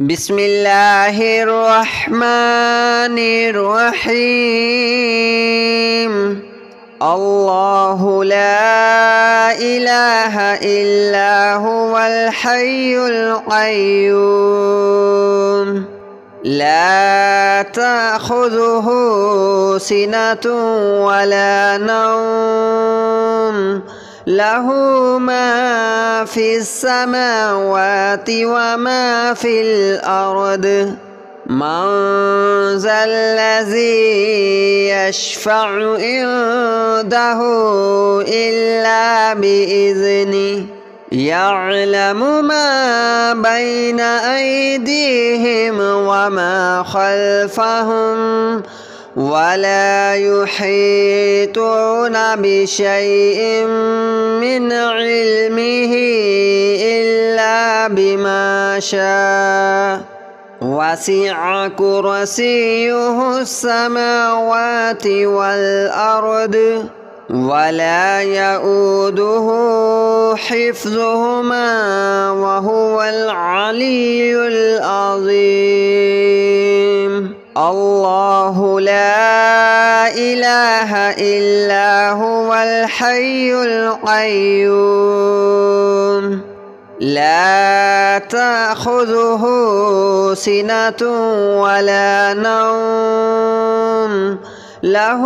بسم الله الرحمن الرحيم. الله لا إله إلا هو الحي القيوم لا تأخذه سنة ولا نوم له ما في السماوات وما في الأرض من ذا الذي يشفع عنده إلا بإذنه يعلم ما بين أيديهم وما خلفهم ولا يحيطون بشيء من علمه إلا بما شاء وسع كرسيه السماوات والأرض ولا يؤوده حفظهما وهو العلي العظيم. الله لا إله إلا هو الحي القيوم لا تأخذه سنة ولا نوم له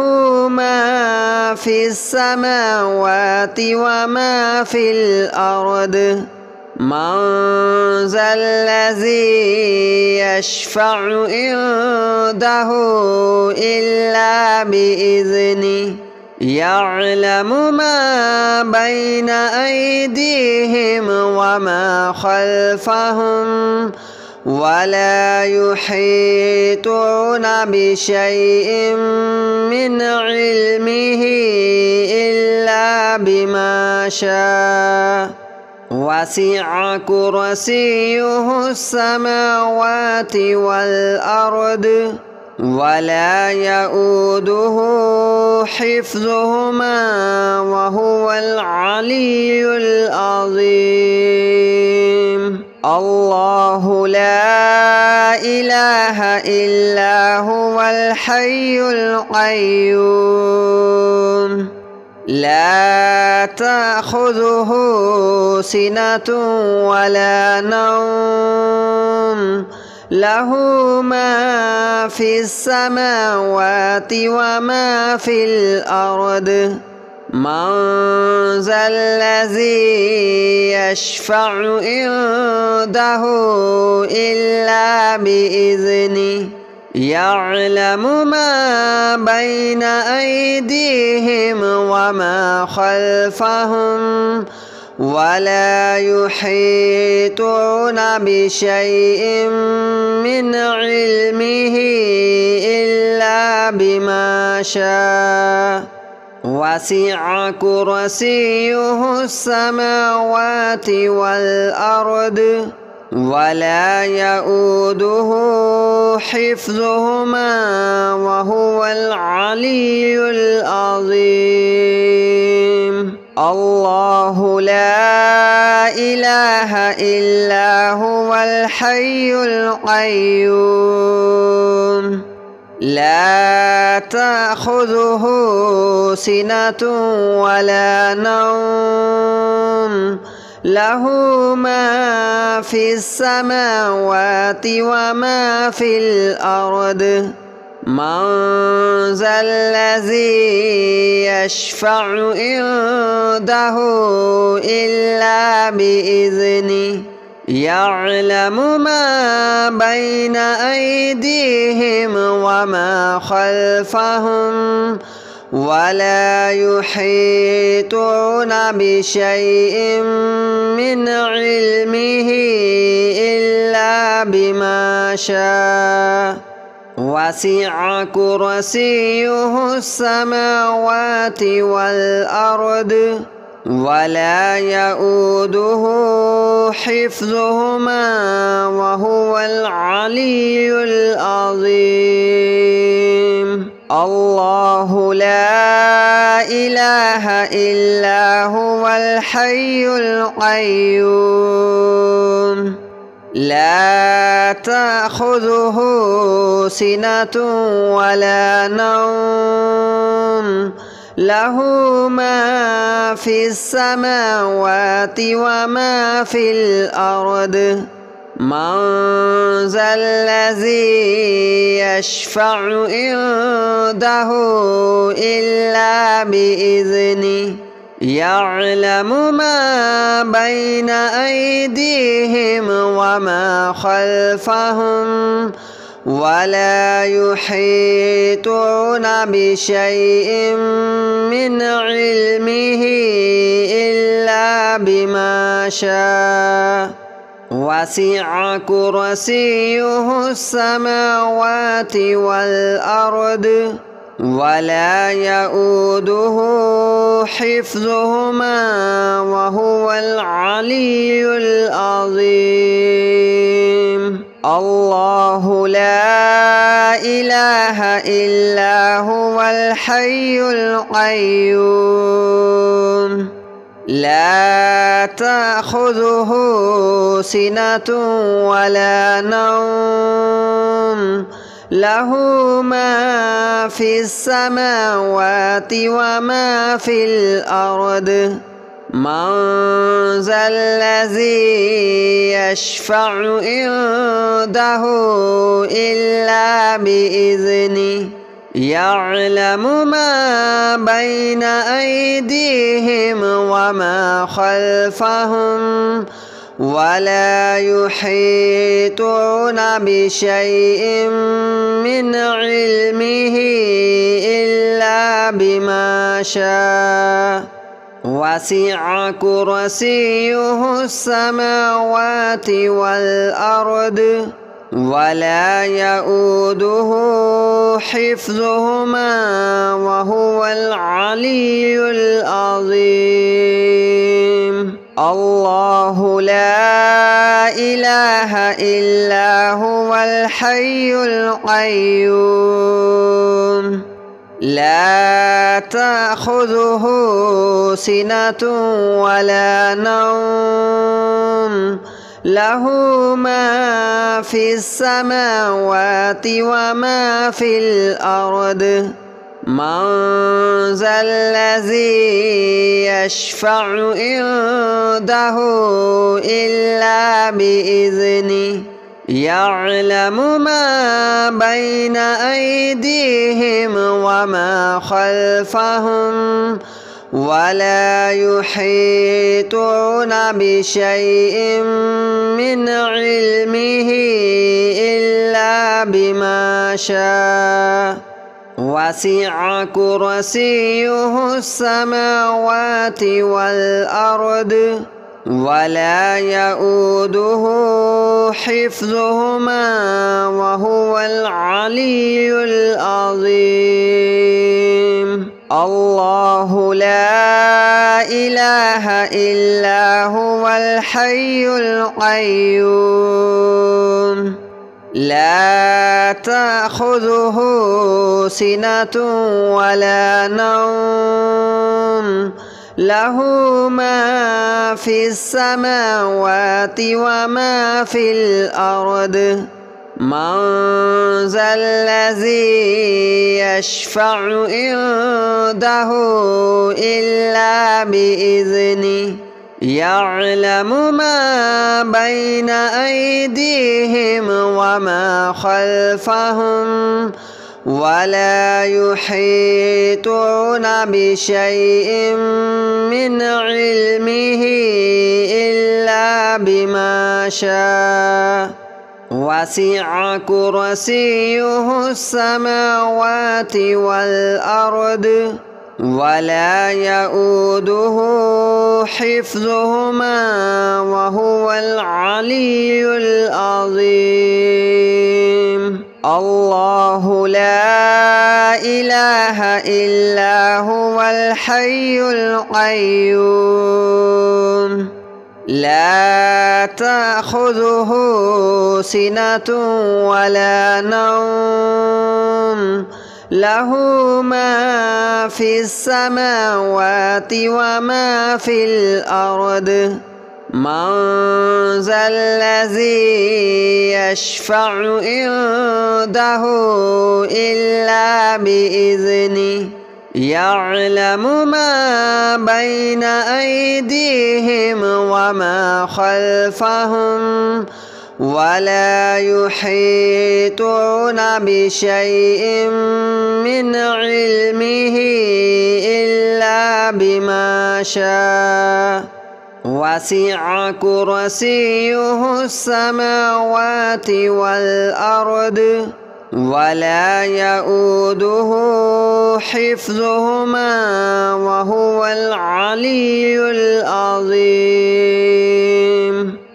ما في السماوات وما في الأرض من ذا الذي يشفع عنده إلا بإذنه يعلم ما بين أيديهم وما خلفهم ولا يحيطون بشيء من علمه إلا بما شاء وسع كرسيه السماوات والأرض ولا يؤوده حفظهما وهو العلي العظيم. الله لا إله إلا هو الحي القيوم لا تأخذه سنة ولا نوم له ما في السماوات وما في الأرض من ذا الذي يشفع عنده إلا بإذنه يعلم ما بين أيديهم وما خلفهم ولا يحيطون بشيء من علمه إلا بما شاء وسع كرسيه السماوات والأرض ولا يؤوده حفظهما وهو العلي العظيم. الله لا إله إلا هو الحي القيوم لا تأخذه سنة ولا نوم له ما في السماوات وما في الأرض من ذا الذي يشفع عنده إلا بإذنه يعلم ما بين أيديهم وما خلفهم ولا يحيطون بشيء من علمه إلا بما شاء وسع كرسيه السماوات والأرض ولا يؤوده حفظهما وهو العلي العظيم. الله لا إله إلا هو الحي القيوم لا تأخذه سنة ولا نوم له ما في السماوات وما في الأرض من ذا الذي يشفع عنده إلا بإذنه يعلم ما بين أيديهم وما خلفهم ولا يحيطون بشيء من علمه إلا بما شاء وسع كرسيه السماوات والأرض ولا يؤوده حفظهما وهو العلي العظيم الله لا إله إلا هو الحي القيوم لا تأخذه سنة ولا نوم له ما في السماوات وما في الأرض من ذا الذي يشفع عنده إلا بإذنه يعلم ما بين أيديهم وما خلفهم ولا يحيطون بشيء من علمه إلا بما شاء وسع كرسيه السماوات والأرض ولا يؤوده حفظهما وهو العلي العظيم الله لا إله إلا هو الحي القيوم لا تأخذه سنة ولا نوم له ما في السماوات وما في الأرض من ذا الذي يشفع عنده إلا بإذنه يعلم ما بين أيديهم وما خلفهم ولا يحيطون بشيء من علمه إلا بما شاء وسع كرسيه السماوات والأرض ولا يؤوده حفظهما وهو العلي العظيم الله لا إله إلا هو الحي القيوم لا تأخذه سنة ولا نوم له ما في السماوات وما في الأرض من ذا الذي يشفع عنده إلا بإذنه يعلم ما بين أيديهم وما خلفهم ولا يحيطون بشيء من علمه إلا بما شاء وسع كرسيه السماوات والأرض ولا يؤوده حفظهما وهو العلي العظيم الله لا إله إلا هو الحي القيوم لا تأخذه سنة ولا نوم له ما في السماوات وما في الأرض من ذا الذي يشفع عنده إلا بإذنه يعلم ما بين أيديهم وما خلفهم ولا يحيطون بشيء من علمه إلا بما شاء وسع كرسيه السماوات والأرض ولا يؤوده حفظهما وهو العلي العظيم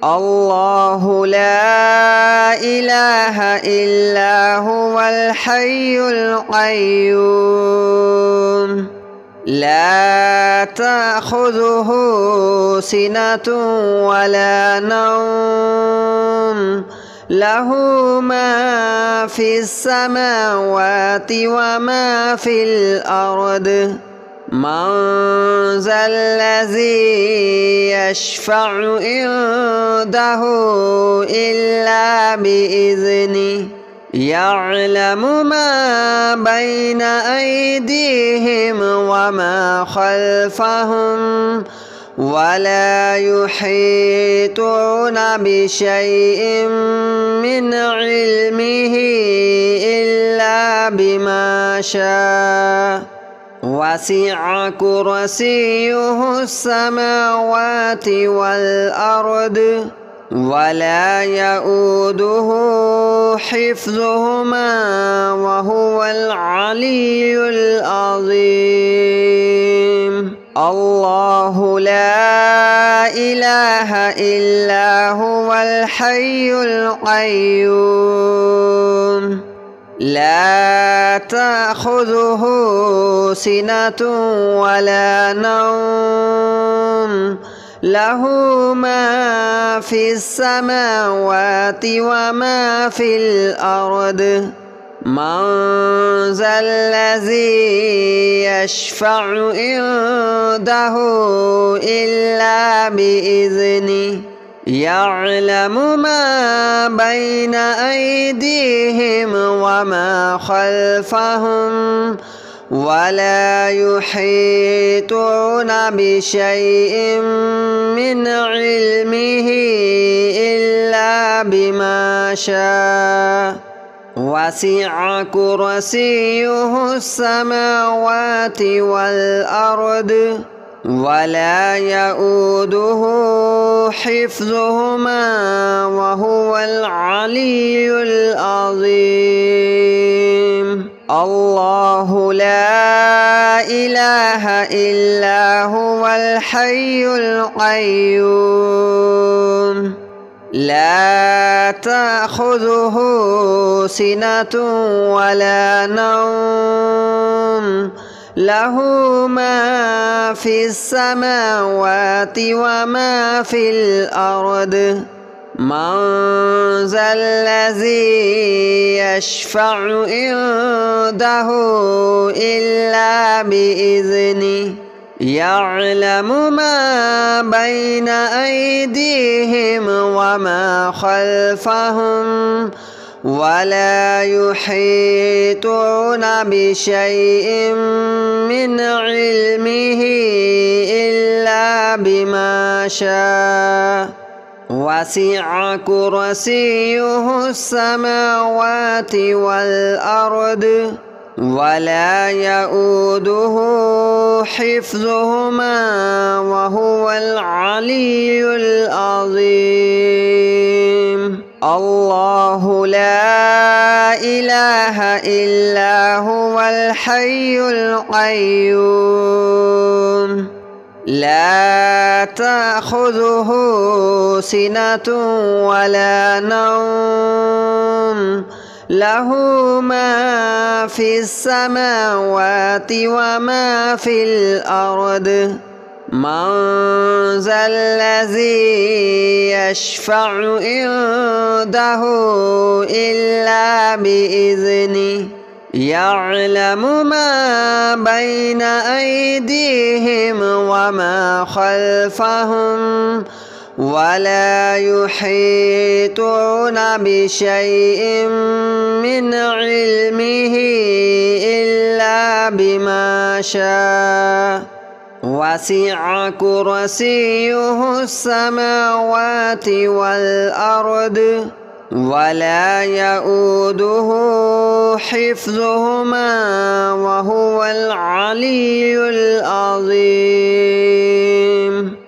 الله لا إله إلا هو الحي القيوم لا تأخذه سنة ولا نوم له ما في السماوات وما في الأرض من ذا الذي يشفع عنده إلا بإذنه يعلم ما بين أيديهم وما خلفهم ولا يحيطون بشيء من علمه إلا بما شاء وسع كرسيه السماوات والأرض ولا يؤوده حفظهما وهو العلي العظيم الله لا إله إلا هو الحي القيوم لا تأخذه سنة ولا نوم له ما في السماوات وما في الأرض من ذا الذي يشفع عنده إلا بإذنه يعلم ما بين أيديهم وما خلفهم ولا يحيطون بشيء من علمه إلا بما شاء وسع كرسيه السماوات والأرض ولا يؤوده حفظهما وهو العلي العظيم الله لا إله إلا هو الحي القيوم لا تأخذه سنة ولا نوم له ما في السماوات وما في الأرض من ذا الذي يشفع عنده إلا بإذنه يعلم ما بين أيديهم وما خلفهم ولا يحيطون بشيء من علمه إلا بما شاء وسع كرسيه السماوات والأرض ولا يؤوده حفظهما وهو العلي العظيم الله لا إله إلا هو الحي القيوم لا تأخذه سنة ولا نوم له ما في السماوات وما في الأرض من ذا الذي يشفع عنده إلا بإذنه يعلم ما بين أيديهم وما خلفهم ولا يحيطون بشيء من علمه إلا بما شاء وسع كرسيه السماوات والأرض ولا يؤوده حفظهما وهو العلي العظيم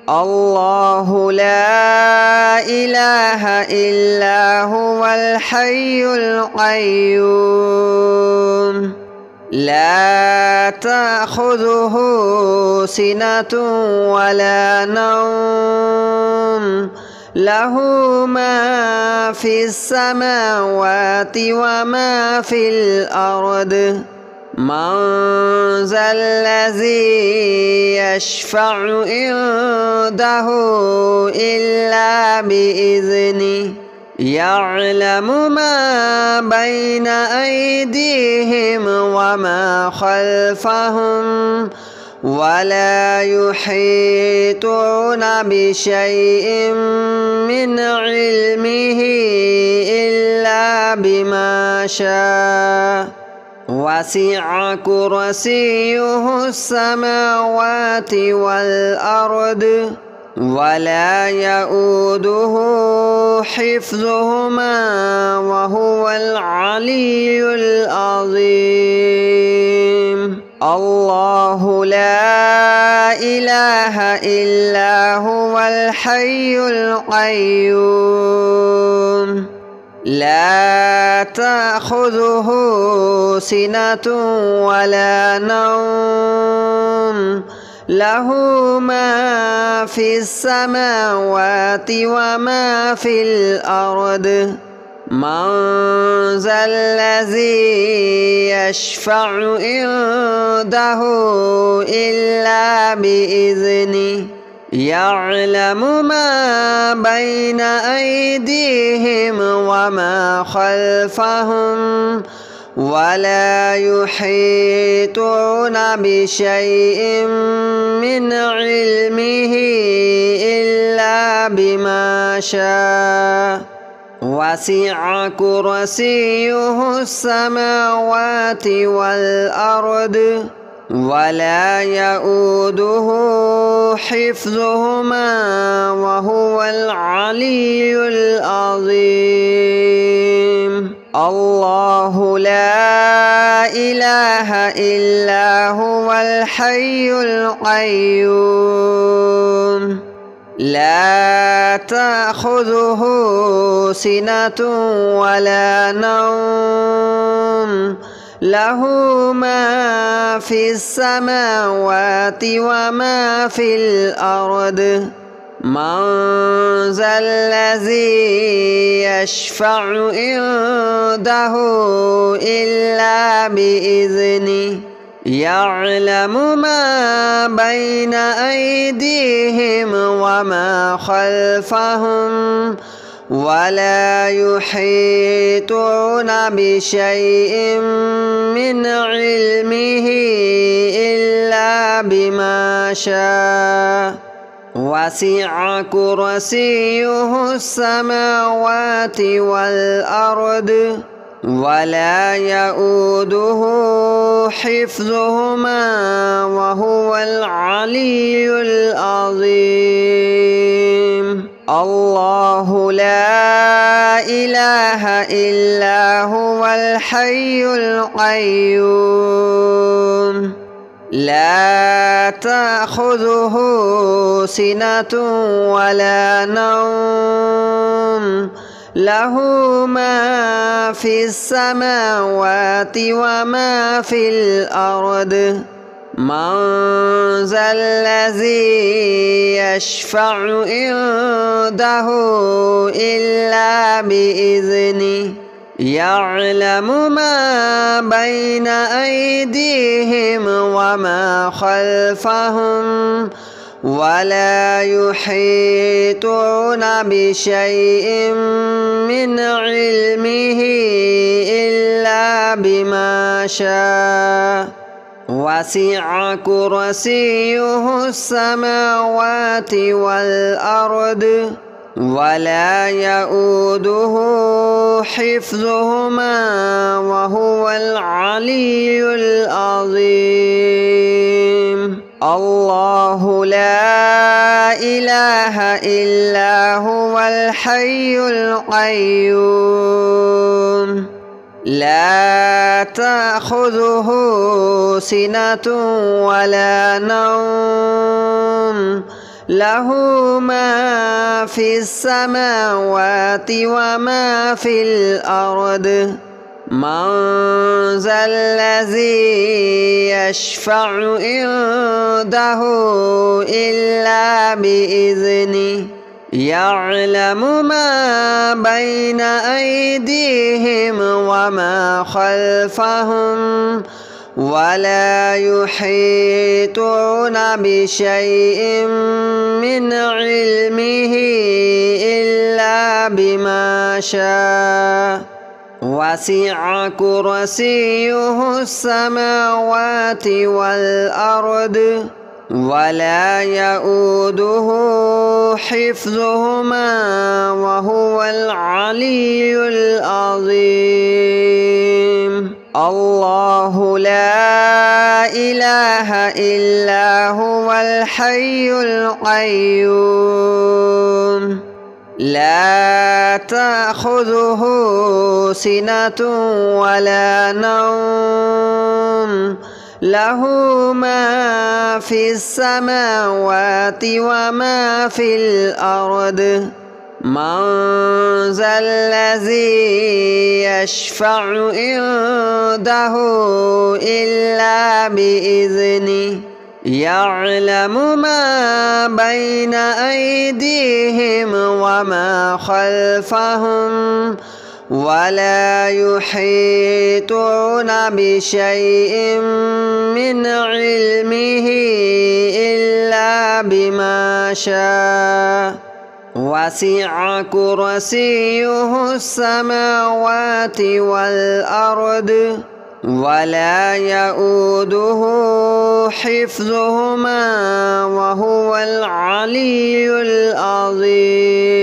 الله لا إله إلا هو الحي القيوم لا تأخذه سنة ولا نوم له ما في السماوات وما في الأرض من ذا الذي يشفع عنده إلا بإذنه يعلم ما بين أيديهم وما خلفهم ولا يحيطون بشيء من علمه إلا بما شاء وسع كرسيه السماوات والأرض ولا يؤوده حفظهما وهو العلي العظيم الله لا إله إلا هو الحي القيوم لا تأخذه سنة ولا نوم له ما في السماوات وما في الأرض من ذا الذي يشفع عنده إلا بإذنه يعلم ما بين أيديهم وما خلفهم ولا يحيطون بشيء من علمه إلا بما شاء وسع كرسيه السماوات والأرض ولا يؤوده حفظهما وهو العلي العظيم الله لا إله إلا هو الحي القيوم لا تأخذه سنة ولا نوم له ما في السماوات وما في الأرض من ذا الذي يشفع عنده إلا بإذنه يعلم ما بين أيديهم وما خلفهم ولا يحيطون بشيء من علمه إلا بما شاء وسع كرسيه السماوات والأرض ولا يؤوده حفظهما وهو العلي العظيم الله لا إله إلا هو الحي القيوم لا تأخذه سنة ولا نوم له ما في السماوات وما في الأرض من ذا الذي يشفع عنده إلا بإذنه يعلم ما بين أيديهم وما خلفهم ولا يحيطون بشيء من علمه إلا بما شاء وسع كرسيه السماوات والأرض ولا يؤوده حفظهما وهو العلي العظيم. الله لا إله إلا هو الحي القيوم لا تأخذه سنة ولا نوم له ما في السماوات وما في الأرض من ذا الذي يشفع عنده إلا بإذنه يعلم ما بين أيديهم وما خلفهم ولا يحيطون بشيء من علمه إلا بما شاء وسع كرسيه السماوات والأرض ولا يؤوده حفظهما وهو العلي العظيم. الله لا إله إلا هو الحي القيوم لا تأخذه سنة ولا نوم له ما في السماوات وما في الأرض من ذا الذي يشفع عنده إلا بإذنه يعلم ما بين أيديهم وما خلفهم ولا يحيطون بشيء من علمه إلا بما شاء وسع كرسيه السماوات والأرض ولا يؤوده حفظهما وهو العلي العظيم.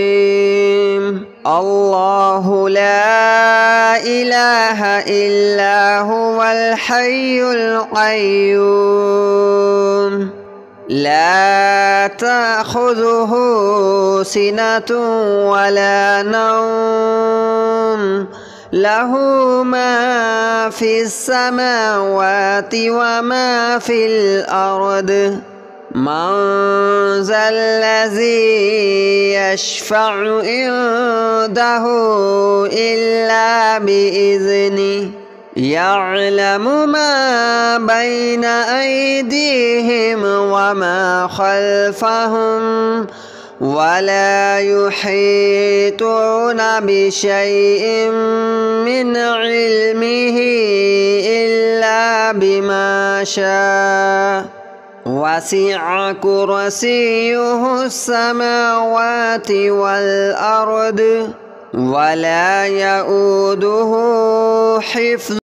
الله لا إله إلا هو الحي القيوم لا تأخذه سنة ولا نوم له ما في السماوات وما في الأرض من ذا الذي يشفع عنده إلا بإذنه يعلم ما بين أيديهم وما خلفهم ولا يحيطون بشيء من علمه إلا بما شاء وسع كرسيه السماوات والأرض ولا يؤوده حفظهما